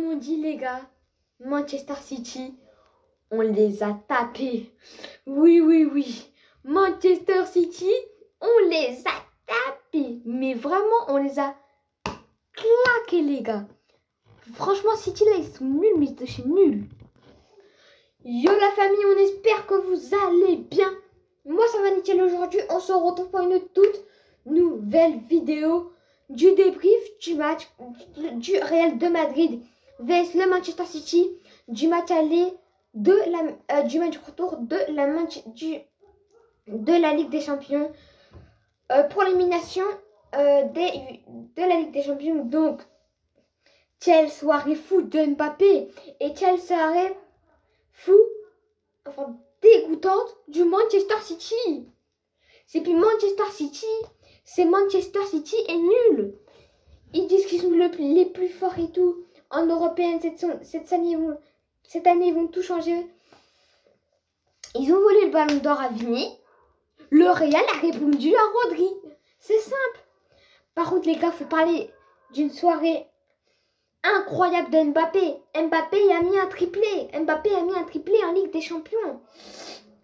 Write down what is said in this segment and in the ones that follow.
on dit, les gars, Manchester City, on les a tapés. Oui, oui, oui. Manchester City, on les a tapés. Mais vraiment, on les a claqués, les gars. Franchement, City, là, ils sont nuls, mais ils sont nuls. Yo, la famille, on espère que vous allez bien. Moi, ça va nickel aujourd'hui. On se retrouve pour une toute nouvelle vidéo du débrief du match du Real de Madrid vs le Manchester City, du match aller de du match retour de la Ligue des Champions pour l'élimination de la Ligue des Champions. Donc, quelle soirée fou de Mbappé et quelle soirée fou, enfin dégoûtante du Manchester City. C'est plus Manchester City, c'est Manchester City est nul. Ils disent qu'ils sont les plus forts et tout. En européenne, cette année, ils vont tout changer. Ils ont volé le ballon d'or à Vini. Le Real a répondu à Rodri. C'est simple. Par contre, les gars, il faut parler d'une soirée incroyable de Mbappé. Mbappé a mis un triplé. Mbappé a mis un triplé en Ligue des Champions.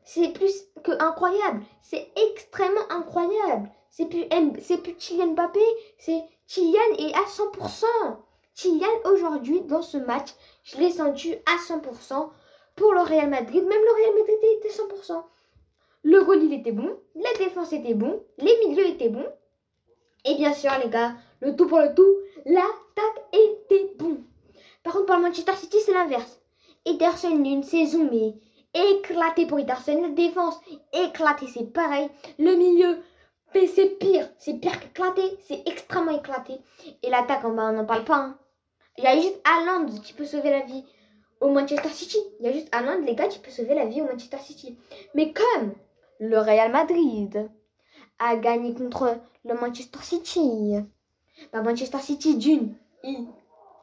C'est plus que incroyable. C'est extrêmement incroyable. C'est plus Kylian Mbappé, c'est Kylian est à 100%. Kylian aujourd'hui dans ce match, je l'ai senti à 100% pour le Real Madrid. Même le Real Madrid était 100%. Le goal il était bon, la défense était bon, les milieux étaient bons. Et bien sûr les gars, le tout pour le tout, l'attaque était bon. Par contre pour le Manchester City c'est l'inverse. Ederson une saison mais éclaté pour Ederson. La défense éclatée, c'est pareil. Le milieu, mais c'est pire qu'éclaté, c'est extrêmement éclaté. Et l'attaque, on n'en parle pas. Hein. Il y a juste Haaland qui peut sauver la vie au Manchester City. Il y a juste Haaland, les gars, qui peut sauver la vie au Manchester City. Mais comme le Real Madrid a gagné contre le Manchester City, bah Manchester City d'une, ils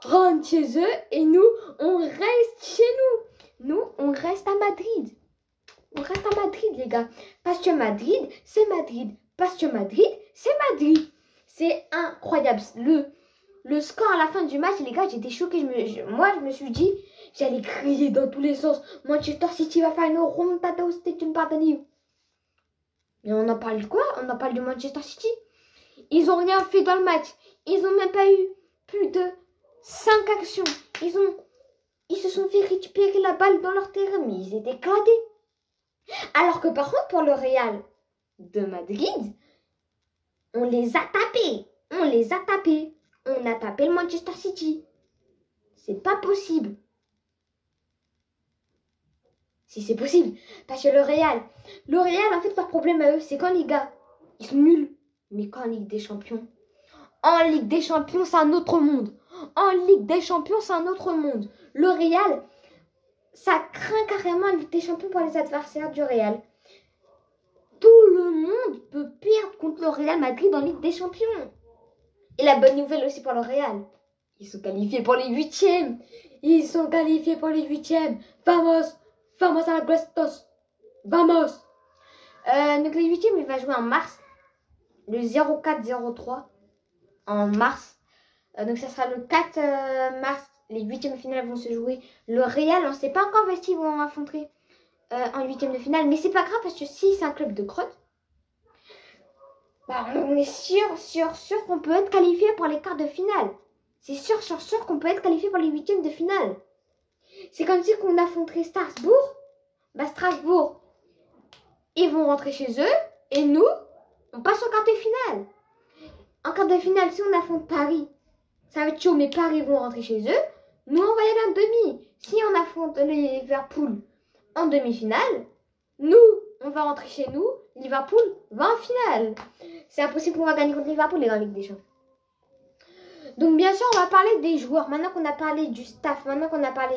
rentrent chez eux et nous, on reste chez nous. Nous, on reste à Madrid. On reste à Madrid, les gars. Parce que Madrid, c'est Madrid. Parce que Madrid, c'est Madrid. C'est incroyable. Le score à la fin du match, les gars, j'étais choquée. Moi, je me suis dit, j'allais crier dans tous les sens. Manchester City va faire une remontada au Stadium Bernabéu. Mais on en parle de quoi? On en parle de Manchester City. Ils n'ont rien fait dans le match. Ils n'ont même pas eu plus de 5 actions. Ils se sont fait récupérer la balle dans leur terrain, mais ils étaient éclatés. Alors que par contre, pour le Real de Madrid, on les a tapés. On les a tapés. On a tapé le Manchester City. C'est pas possible. Si c'est possible. Parce que le Real, en fait, leur problème à eux, c'est qu'en Liga, ils sont nuls. Mais qu'en Ligue des Champions, en Ligue des Champions, c'est un autre monde. En Ligue des Champions, c'est un autre monde. Le Real, ça craint carrément la Ligue des Champions pour les adversaires du Real. Tout le monde peut perdre contre le Real Madrid en Ligue des Champions. Et la bonne nouvelle aussi pour le Real, ils sont qualifiés pour les 8e. Ils sont qualifiés pour les 8e. Vamos, vamos a la Guestos. Vamos. Donc les 8e, il va jouer en mars. Le 04-03 en mars. Donc ça sera le 4 mars. Les 8e de finale vont se jouer. Le Real, on ne sait pas encore où ils vont affronter en 8e de finale. Mais c'est pas grave parce que si c'est un club de crotte, bah, on est sûr qu'on peut être qualifié pour les quarts de finale. C'est sûr qu'on peut être qualifié pour les 8e de finale. C'est comme si on affronterait Strasbourg. Bah Strasbourg, ils vont rentrer chez eux. Et nous, on passe en quart de finale. En quart de finale, si on affronte Paris, ça va être chaud, mais Paris vont rentrer chez eux. Nous, on va y aller en demi. Si on affronte le Liverpool en demi-finale, nous, on va rentrer chez nous. Liverpool va en finale. C'est impossible qu'on va gagner contre Liverpool dans la Ligue des Champions. Donc, bien sûr, on va parler des joueurs. Maintenant qu'on a parlé du staff, maintenant qu'on a parlé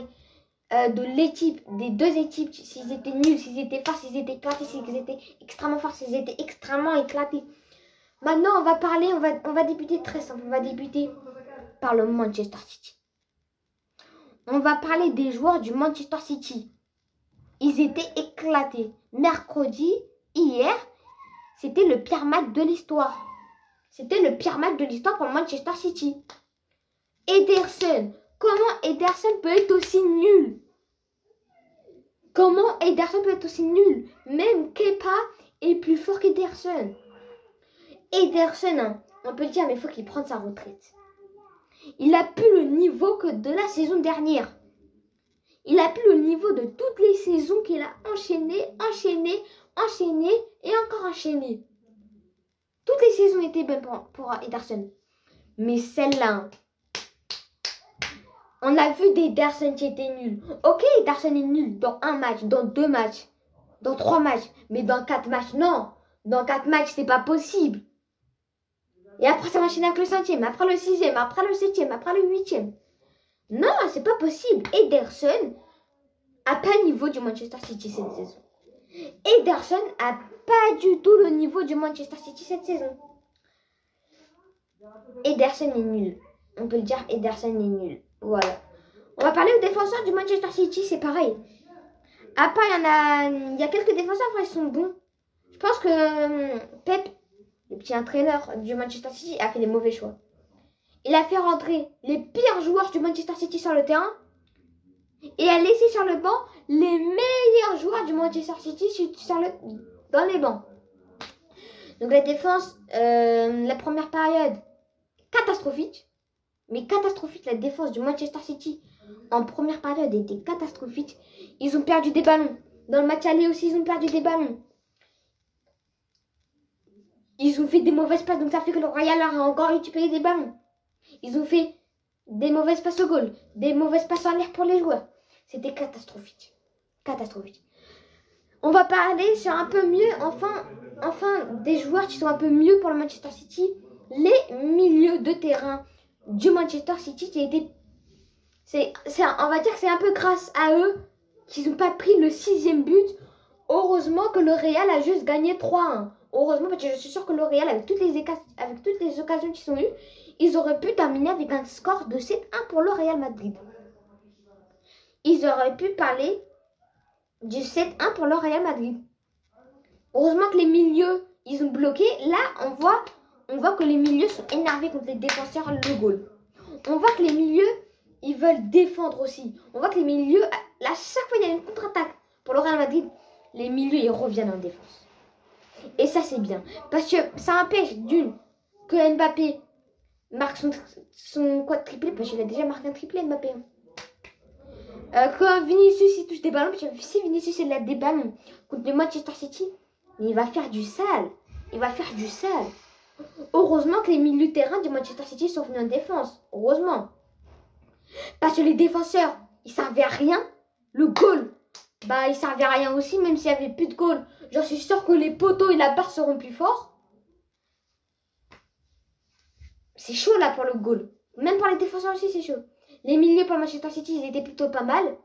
de l'équipe, des deux équipes, s'ils étaient nuls, s'ils étaient forts, s'ils étaient éclatés, s'ils étaient extrêmement forts, s'ils étaient extrêmement éclatés. Maintenant, on va parler, on va débuter très simple. On va débuter par le Manchester City. On va parler des joueurs du Manchester City. Ils étaient éclatés. Mercredi, hier, c'était le pire match de l'histoire. C'était le pire match de l'histoire pour Manchester City. Ederson, Comment Ederson peut être aussi nul? Comment Ederson peut être aussi nul? Même Kepa est plus fort qu'Ederson. Ederson, hein, on peut le dire, mais il faut qu'il prenne sa retraite. Il a plus le niveau que de la saison dernière. Il a plus le niveau de toutes les saisons qu'il a enchaîné et encore enchaîné. Toutes les saisons étaient bonnes pour Ederson. Mais celle-là, on a vu des Ederson qui étaient nuls. Ok, Ederson est nul dans un match, dans 2 matchs, dans 3 matchs. Mais dans 4 matchs, non. Dans 4 matchs, c'est pas possible. Et après, ça va enchaîner avec le 5e, après le 6e, après le 7e, après le 8e. Non, c'est pas possible. Ederson a pas le niveau du Manchester City cette saison. Ederson a pas du tout le niveau du Manchester City cette saison. Ederson est nul. On peut le dire, Ederson est nul. Voilà. On va parler aux défenseurs du Manchester City, c'est pareil. Après, il y a quelques défenseurs, ils sont bons. Je pense que Pep, le petit entraîneur du Manchester City, a fait des mauvais choix. Il a fait rentrer les pires joueurs du Manchester City sur le terrain et a laissé sur le banc les meilleurs joueurs du Manchester City dans les bancs. Donc la défense, la première période, catastrophique. Mais catastrophique, la défense du Manchester City en première période était catastrophique. Ils ont perdu des ballons. Dans le match aller aussi, ils ont perdu des ballons. Ils ont fait des mauvaises passes, donc ça fait que le Royal a encore récupéré des ballons. Ils ont fait des mauvaises passes au goal, des mauvaises passes en l'air pour les joueurs. C'était catastrophique. Catastrophique. On va parler sur un peu mieux, enfin des joueurs qui sont un peu mieux pour le Manchester City. Les milieux de terrain du Manchester City qui a été... on va dire que c'est un peu grâce à eux qu'ils n'ont pas pris le 6e but. Heureusement que le Real a juste gagné 3-1. Heureusement, parce que je suis sûre que le Real, avec toutes les occasions qu'ils ont eues, ils auraient pu terminer avec un score de 7-1 pour le Real Madrid. Ils auraient pu parler du 7-1 pour le Real Madrid. Heureusement que les milieux, ils ont bloqué. Là, on voit que les milieux sont énervés contre les défenseurs, le goal. On voit que les milieux, ils veulent défendre aussi. On voit que les milieux, là, chaque fois il y a une contre-attaque pour le Real Madrid, les milieux, ils reviennent en défense. Et ça, c'est bien. Parce que ça empêche, d'une, que Mbappé marque son triplé, parce qu'il a déjà marqué un triplé, Mbappé. Quand Vinicius, il touche des ballons, parce que si Vinicius, il a des ballons contre le Manchester City, il va faire du sale. Il va faire du sale. Heureusement que les milieux de terrain du Manchester City sont venus en défense. Heureusement. Parce que les défenseurs, ils servaient à rien. Le goal, bah, il servait à rien aussi, même s'il n'y avait plus de goal. J'en suis sûre que les poteaux et la barre seront plus forts. C'est chaud là pour le goal. Même pour les défenseurs aussi, c'est chaud. Les milieux pour Manchester City, ils étaient plutôt pas mal.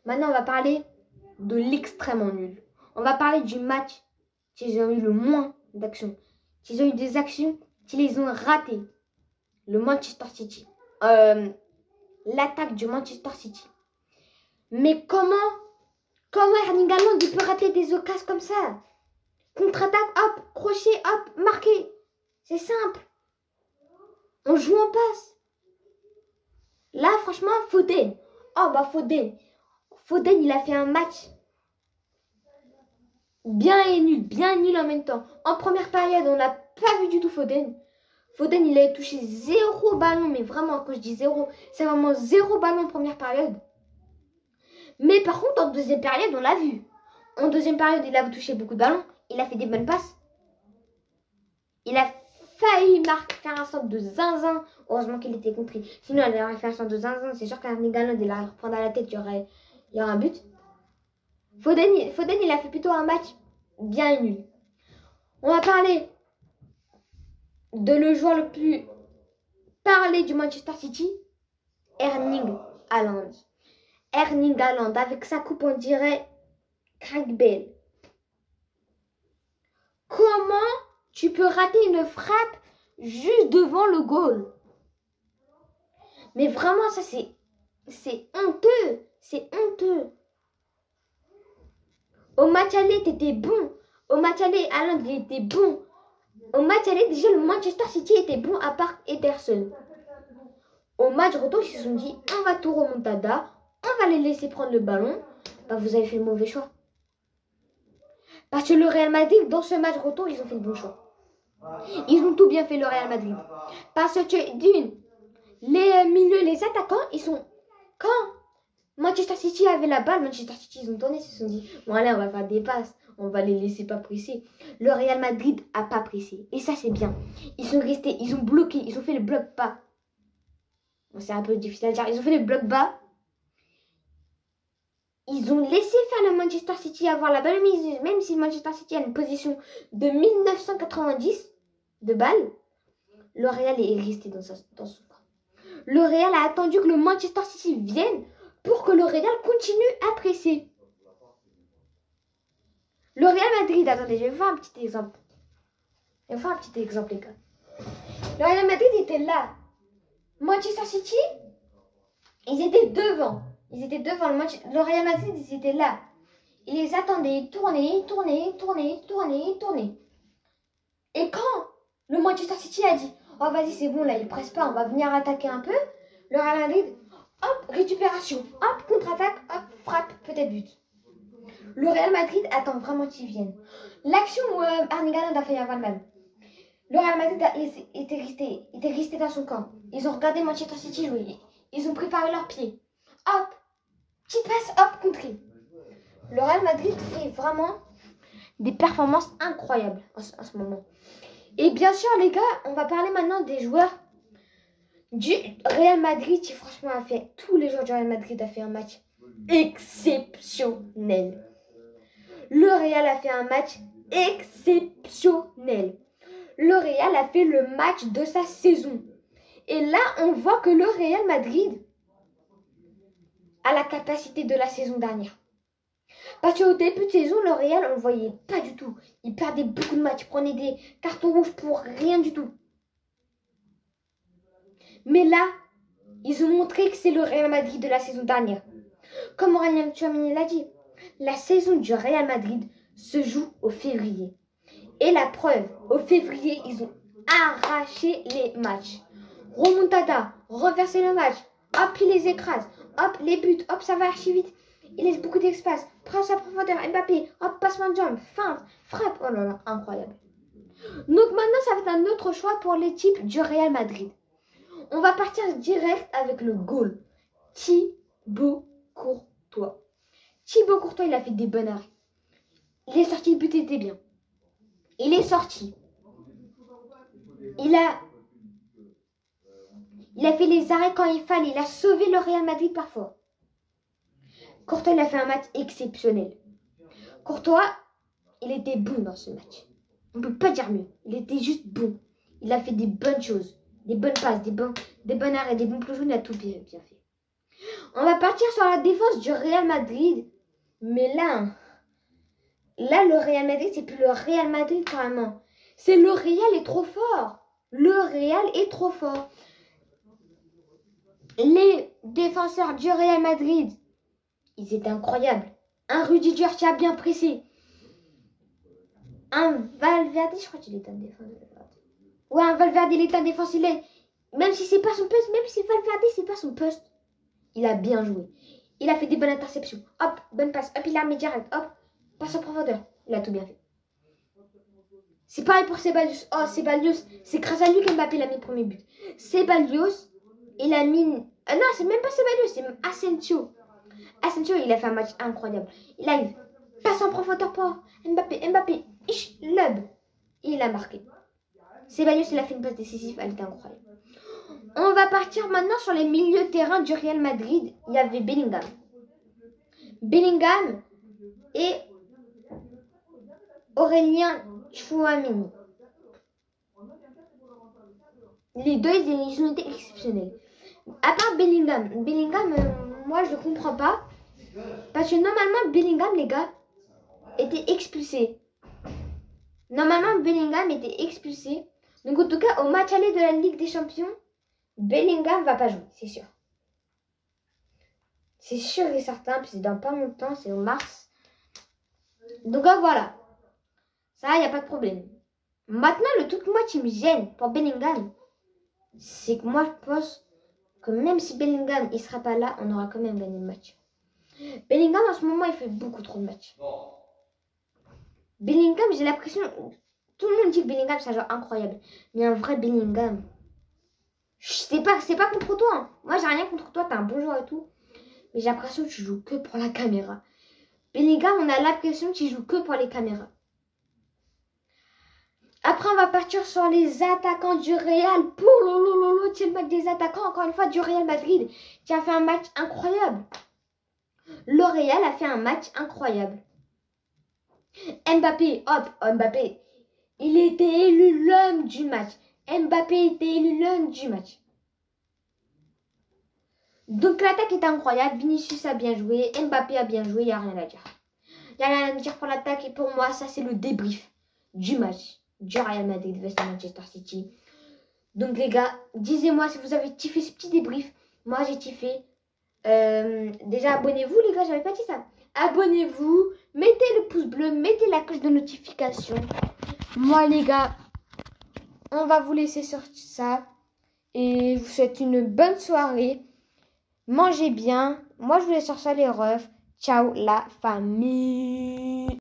Maintenant, on va parler de l'extrêmement nul. On va parler du match qu'ils ont eu le moins d'actions. Qu'ils ont eu des actions qui les ont ratées. Le Manchester City. L'attaque du Manchester City. Mais comment Erling Haaland peut rater des occasions comme ça? Contre-attaque, hop, crochet, hop, marqué. C'est simple. On joue en passe. Là, franchement, Foden. Oh, bah Foden. Foden, il a fait un match bien nul en même temps. En première période, on n'a pas vu du tout Foden. Foden, il a touché 0 ballon, mais vraiment, quand je dis 0, c'est vraiment 0 ballon en première période. Mais par contre, en deuxième période, on l'a vu. En deuxième période, il a touché beaucoup de ballons. Il a fait des bonnes passes. Il a failli faire un centre de zinzin. Heureusement qu'il était compris. Sinon, il aurait fait un centre de zinzin. C'est sûr qu'un Haaland, il allait reprendre à la tête. Il y aurait un but. Foden, il a fait plutôt un match bien nul. On va parler de le joueur le plus parlé du Manchester City, Erling Haaland. Erling Haaland, avec sa coupe, on dirait Craig Bell. Comment tu peux rater une frappe juste devant le goal? Mais vraiment, ça c'est honteux. C'est honteux. Au match aller, t'étais bon. Au match aller, Haaland, il était bon. Au match aller, déjà, le Manchester City était bon à part Ederson. Au match retour, ils se sont dit, on va tout remontada, on va les laisser prendre le ballon. Bah, vous avez fait le mauvais choix. Parce que le Real Madrid, dans ce match retour, ils ont fait le bon choix. Ils ont tout bien fait, le Real Madrid. Parce que, les milieux, les attaquants, ils sont... Quand Manchester City avait la balle, Manchester City, ils ont tourné, ils se sont dit, bon allez, on va faire des passes, on va les laisser pas presser. Le Real Madrid a pas pressé. Et ça, c'est bien. Ils sont restés, ils ont bloqué, ils ont fait le bloc bas. Bon, c'est un peu difficile à dire. Ils ont fait le bloc bas. Ils ont laissé faire le Manchester City avoir la balle, même si Manchester City a une position de 1990 de balle, le Real est resté dans son camp. Le Real a attendu que le Manchester City vienne pour que le Real continue à presser. Le Real Madrid, attendez, je vais vous faire un petit exemple. Je vais vous faire un petit exemple, les gars. Le Real Madrid était là. Manchester City, ils étaient devant. Ils étaient devant le Real Madrid, ils étaient là. Ils les attendaient, ils tournaient. Et quand le Manchester City a dit, oh vas-y c'est bon là, ils pressent pas, on va venir attaquer un peu. Le Real Madrid, hop, récupération, hop, contre-attaque, hop, frappe, peut-être but. Le Real Madrid attend vraiment qu'ils viennent. L'action où Arnigan a failli avoir le ballon. Le Real Madrid était resté dans son camp. Ils ont regardé Manchester City jouer. Ils ont préparé leurs pieds. Hop, petite passe, hop, contrée. Le Real Madrid fait vraiment des performances incroyables en ce moment. Et bien sûr, les gars, on va parler maintenant des joueurs du Real Madrid qui franchement a fait, tous les joueurs du Real Madrid a fait un match exceptionnel. Le Real a fait un match exceptionnel. Le Real a fait le match de sa saison. Et là, on voit que le Real Madrid a la capacité de la saison dernière. Parce qu'au début de saison, le Real, on ne le voyait pas du tout. Il perdait beaucoup de matchs, prenait des cartons rouges pour rien du tout. Mais là, ils ont montré que c'est le Real Madrid de la saison dernière. Comme Aurélien Tchouameni l'a dit, la saison du Real Madrid se joue au février. Et la preuve, au février, ils ont arraché les matchs. Remontada, reverser le match, hop, ils les écrasent, hop, les buts, hop, ça va archi vite. Il laisse beaucoup d'espace, prend sa profondeur, Mbappé, hop, passement de jambe, feinte, frappe. Oh là là, incroyable. Donc maintenant, ça va être un autre choix pour l'équipe du Real Madrid. On va partir direct avec le goal. Thibaut Courtois. Thibaut Courtois, il a fait des bonnes arrêts. Il est sorti, le but était bien. Il est sorti. Il a fait les arrêts quand il fallait. Il a sauvé le Real Madrid parfois. Courtois, il a fait un match exceptionnel. Courtois, il était bon dans ce match. On ne peut pas dire mieux. Il était juste bon. Il a fait des bonnes choses. Des bonnes passes, des bons arrêts, des bons ploujons. Il a tout bien fait. On va partir sur la défense du Real Madrid. Mais là, le Real Madrid, c'est plus le Real Madrid carrément. C'est le Real est trop fort. Le Real est trop fort. Les défenseurs du Real Madrid, ils étaient incroyables. Un Rudiger qui a bien pressé. Un Valverde, je crois qu'il est en défense. Ouais, un Valverde, il est en défense. Même si c'est pas son poste, même si Valverde, c'est pas son poste, il a bien joué. Il a fait des bonnes interceptions. Hop, bonne passe. Hop, il a mis direct. Hop, passe en profondeur. Il a tout bien fait. C'est pareil pour Ceballos. Oh, Ceballos, c'est grâce à lui qu'Mbappé a mis le premier but. Ceballos, il a mis... Ah non, c'est même pas Ceballos, c'est même Asensio. Asensio, il a fait un match incroyable. Il arrive, passe en profondeur pour Mbappé, lob. Et il a marqué. Ceballos, il a fait une passe décisive, elle était incroyable. On va partir maintenant sur les milieux de terrain du Real Madrid. Il y avait Bellingham. Bellingham et Aurélien Tchouameni. Les deux, ils ont été exceptionnels. À part Bellingham, moi je ne comprends pas. Parce que normalement, Bellingham, les gars, était expulsé. Normalement, Bellingham était expulsé. Donc en tout cas, au match aller de la Ligue des Champions, Bellingham va pas jouer, c'est sûr. C'est sûr et certain, puis c'est dans pas longtemps, c'est en mars. Donc voilà. Ça, il n'y a pas de problème. Maintenant, le truc moi qui me gêne pour Bellingham, c'est que moi je pense que même si Bellingham il sera pas là, on aura quand même gagné le match. Bellingham en ce moment il fait beaucoup trop de matchs. Bellingham, j'ai l'impression, tout le monde dit que Bellingham c'est un joueur incroyable, mais un vrai Bellingham, c'est pas contre toi. Hein. Moi j'ai rien contre toi, t'es un bon joueur et tout, mais j'ai l'impression que tu joues que pour la caméra. Bellingham, on a l'impression qu'il joue que pour les caméras. Après, on va partir sur les attaquants du Real. Pour le tiens, le match des attaquants, encore une fois, du Real Madrid, qui a fait un match incroyable. Le Real a fait un match incroyable. Mbappé, hop, Mbappé, il était élu l'homme du match. Mbappé était élu l'homme du match. Donc l'attaque est incroyable. Vinicius a bien joué, Mbappé a bien joué, il n'y a rien à dire. Il n'y a rien à dire pour l'attaque et pour moi, ça c'est le débrief du match du Real Madrid vs Manchester City. Donc les gars, disez-moi si vous avez kiffé ce petit débrief. Moi j'ai kiffé. Déjà abonnez-vous les gars, j'avais pas dit ça. Abonnez-vous, mettez le pouce bleu, mettez la cloche de notification. Moi les gars, on va vous laisser sur ça. Et je vous souhaite une bonne soirée. Mangez bien. Moi je vous laisse sur ça les refs. Ciao la famille.